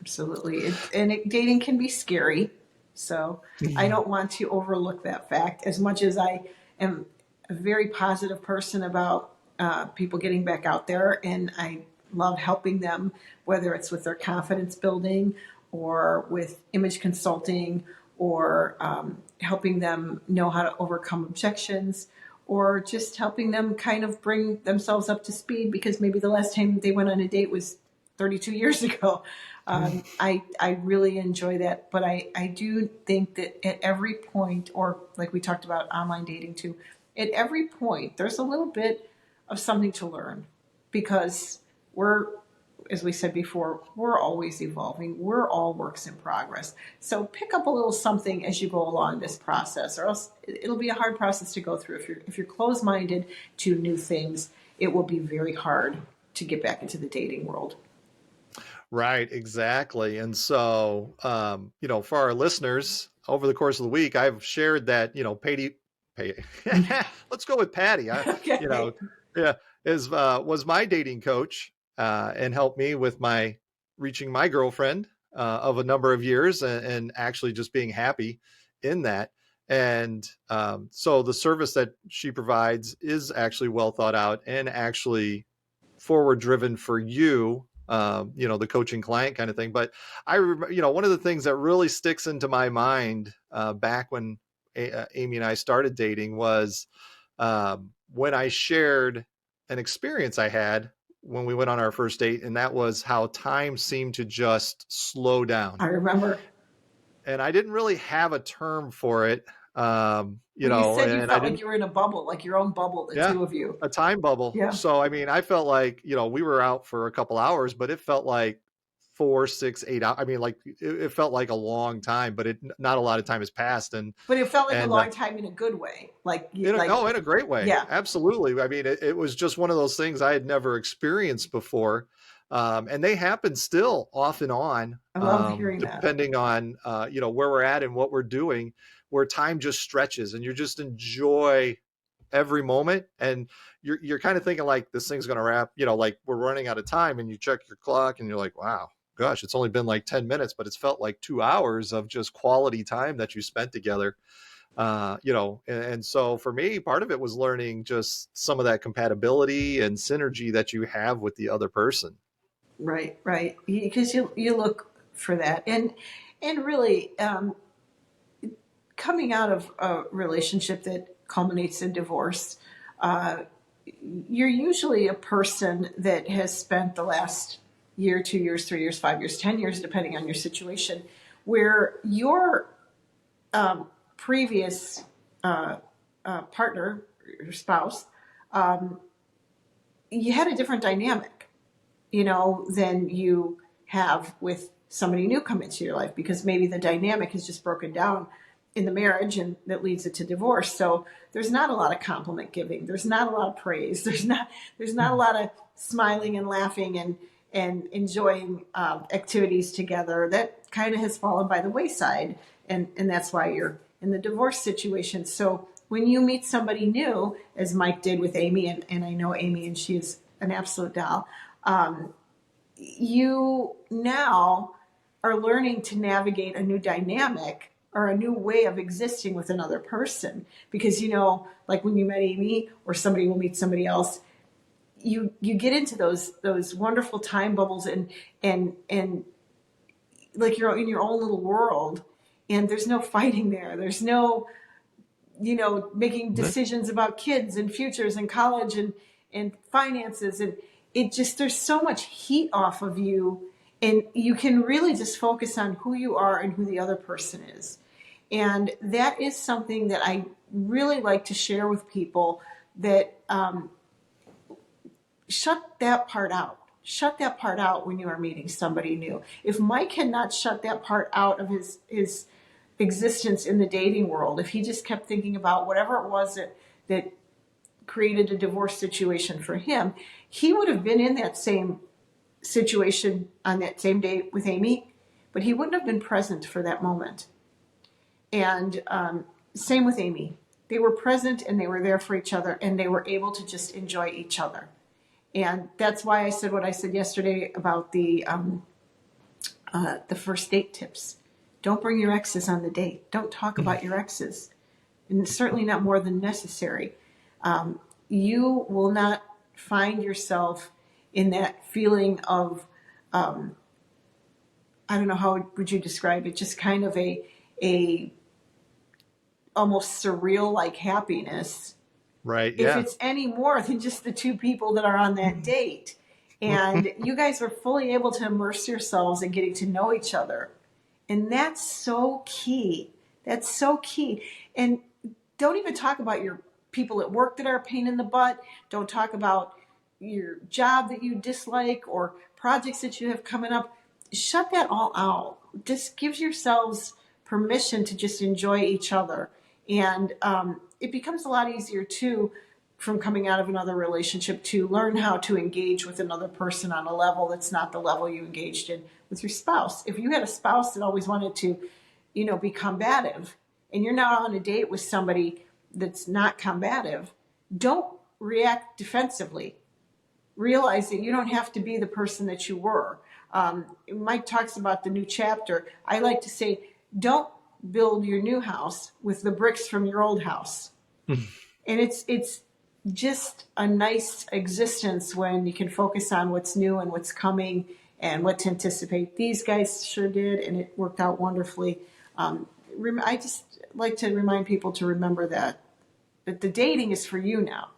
absolutely. Dating can be scary. So I don't want to overlook that fact as much as I am a very positive person about people getting back out there. And I love helping them, whether it's with their confidence building or with image consulting or helping them know how to overcome objections or just helping them kind of bring themselves up to speed because maybe the last time they went on a date was 32 years ago. I really enjoy that, but I do think that at every point, or like we talked about online dating too, at every point, there's a little bit of something to learn because we're, as we said before, we're always evolving. We're all works in progress. So pick up a little something as you go along this process, or else it'll be a hard process to go through. If you're closed-minded to new things, it will be very hard to get back into the dating world. Right, exactly. And so, for our listeners, over the course of the week, I've shared that, let's go with Patty. Okay. Was my dating coach and helped me with reaching my girlfriend of a number of years and actually just being happy in that. And so the service that she provides is actually well thought out and actually forward driven for you. The coaching client kind of thing. But I remember, one of the things that really sticks into my mind back when Amy and I started dating was when I shared an experience I had when we went on our first date, and that was how time seemed to just slow down. I remember. And I didn't really have a term for it. You said you felt like you were in a bubble, like your own bubble, the two of you. A time bubble. Yeah. So, I felt like, we were out for a couple hours, but it felt like 4, 6, 8 hours. It felt like a long time, but not a lot of time has passed. But it felt like a long time in a good way. In a great way. Yeah. Absolutely. It was just one of those things I had never experienced before. And they happen still off and on. I love hearing that. Depending on, where we're at and what we're doing, where time just stretches and you just enjoy every moment. And you're kind of thinking like this thing's going to wrap, like we're running out of time, and you check your clock and you're like, wow, gosh, it's only been like 10 minutes, but it's felt like 2 hours of just quality time that you spent together. And so for me, part of it was learning just some of that compatibility and synergy that you have with the other person. Right. Because you look for that. And really, coming out of a relationship that culminates in divorce, you're usually a person that has spent the last year, 2 years, 3 years, 5 years, 10 years, depending on your situation, where your previous partner, your spouse, you had a different dynamic, than you have with somebody new come into your life, because maybe the dynamic has just broken down in the marriage and that leads it to divorce. So there's not a lot of compliment giving. There's not a lot of praise. There's not a lot of smiling and laughing and enjoying activities together. That kind of has fallen by the wayside. And that's why you're in the divorce situation. So when you meet somebody new, as Mike did with Amy, and I know Amy, and she is an absolute doll, you now are learning to navigate a new dynamic or a new way of existing with another person. Because, like when you met Amy or somebody will meet somebody else, you get into those wonderful time bubbles and like you're in your own little world, and there's no fighting there. There's no, making decisions about kids and futures and college and finances. And it just, there's so much heat off of you, and you can really just focus on who you are and who the other person is. And that is something that I really like to share with people, that shut that part out. Shut that part out when you are meeting somebody new. If Mike had not shut that part out of his existence in the dating world, if he just kept thinking about whatever it was that created a divorce situation for him, he would have been in that same situation on that same date with Amy, but he wouldn't have been present for that moment. And same with Amy. they were present and they were there for each other and they were able to just enjoy each other. And that's why I said what I said yesterday about the first date tips. Don't bring your exes on the date. Don't talk about your exes, and certainly not more than necessary. You will not find yourself in that feeling of, I don't know, how would you describe it? Just kind of a almost surreal like happiness. Right. If Yeah. it's any more than just the two people that are on that date. And you guys are fully able to immerse yourselves in getting to know each other. And that's so key. That's so key. And don't even talk about your people at work that are a pain in the butt. Don't talk about your job that you dislike or projects that you have coming up. Shut that all out. Just give yourselves permission to just enjoy each other. And it becomes a lot easier too, from coming out of another relationship, to learn how to engage with another person on a level that's not the level you engaged in with your spouse. If you had a spouse that always wanted to, be combative, and you're now on a date with somebody that's not combative, don't react defensively. Realize that you don't have to be the person that you were. Mike talks about the new chapter. I like to say, don't build your new house with the bricks from your old house. And it's just a nice existence when you can focus on what's new and what's coming and what to anticipate. These guys sure did, and it worked out wonderfully. I just like to remind people to remember that the dating is for you now.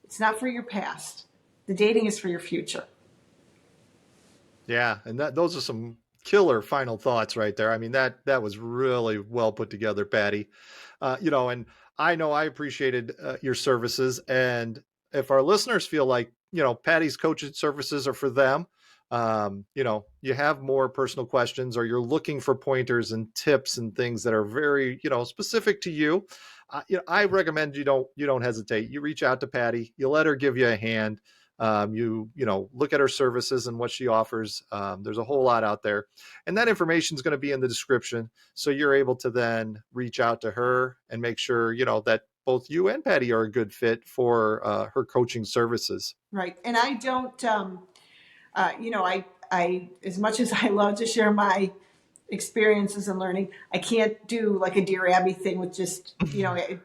It's not for your past. The dating is for your future. Yeah, and those are some killer final thoughts right there. I mean, that was really well put together, Patti. And I know I appreciated your services, and if our listeners feel like Patti's coaching services are for them, you have more personal questions, or you're looking for pointers and tips and things that are very specific to you, I recommend you don't hesitate. You reach out to Patti, you let her give you a hand. You look at her services and what she offers. There's a whole lot out there, and that information is going to be in the description. So you're able to then reach out to her and make sure, that both you and Patti are a good fit for her coaching services. Right. And I don't, I, as much as I love to share my experiences and learning, I can't do like a Dear Abby thing with just,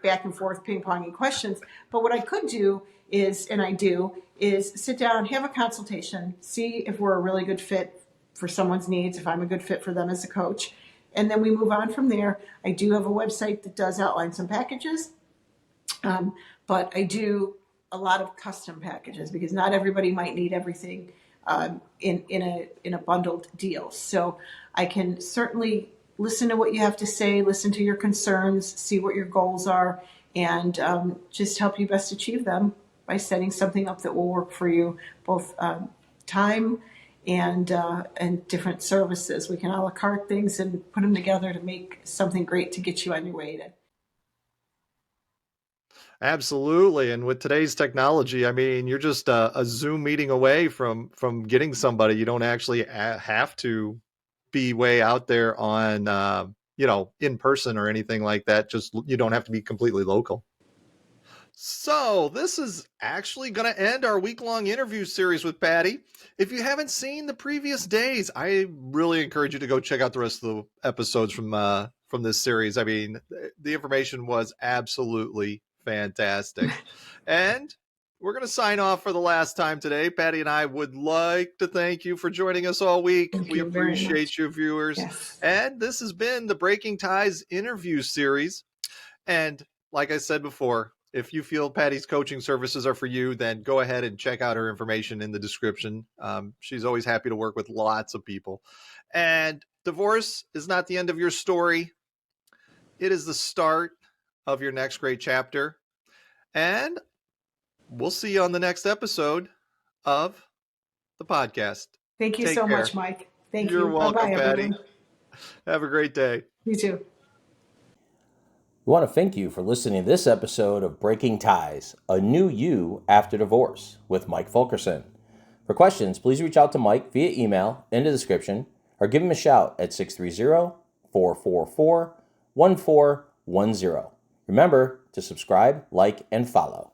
back and forth ping ponging questions. But what I could do is, and I do, is sit down, have a consultation, see if we're a really good fit for someone's needs, if I'm a good fit for them as a coach. And then we move on from there. I do have a website that does outline some packages, but I do a lot of custom packages because not everybody might need everything in a bundled deal. So I can certainly listen to what you have to say, listen to your concerns, see what your goals are, and just help you best achieve them by setting something up that will work for you, both time and different services. We can a la carte things and put them together to make something great to get you on your way to. Absolutely. And with today's technology, I mean, you're just a Zoom meeting away from getting somebody. You don't actually have to be way out there on, in person or anything like that. Just, you don't have to be completely local. So this is actually going to end our week-long interview series with Patti. If you haven't seen the previous days, I really encourage you to go check out the rest of the episodes from this series. I mean, the information was absolutely fantastic. And we're going to sign off for the last time today. Patti and I would like to thank you for joining us all week. We appreciate you, viewers. Yes. And this has been the Breaking Ties interview series. And like I said before, if you feel Patti's coaching services are for you, then go ahead and check out her information in the description. She's always happy to work with lots of people. And divorce is not the end of your story. It is the start of your next great chapter. And we'll see you on the next episode of the podcast. Thank you Take so care. much, Mike. Thank you. You're welcome, Bye-bye, Patti. everyone. Have a great day. You too. We want to thank you for listening to this episode of Breaking Ties, a new you after divorce with Mike Fulkerson. For questions, please reach out to Mike via email in the description or give him a shout at 630-444-1410. Remember to to subscribe, like, and follow.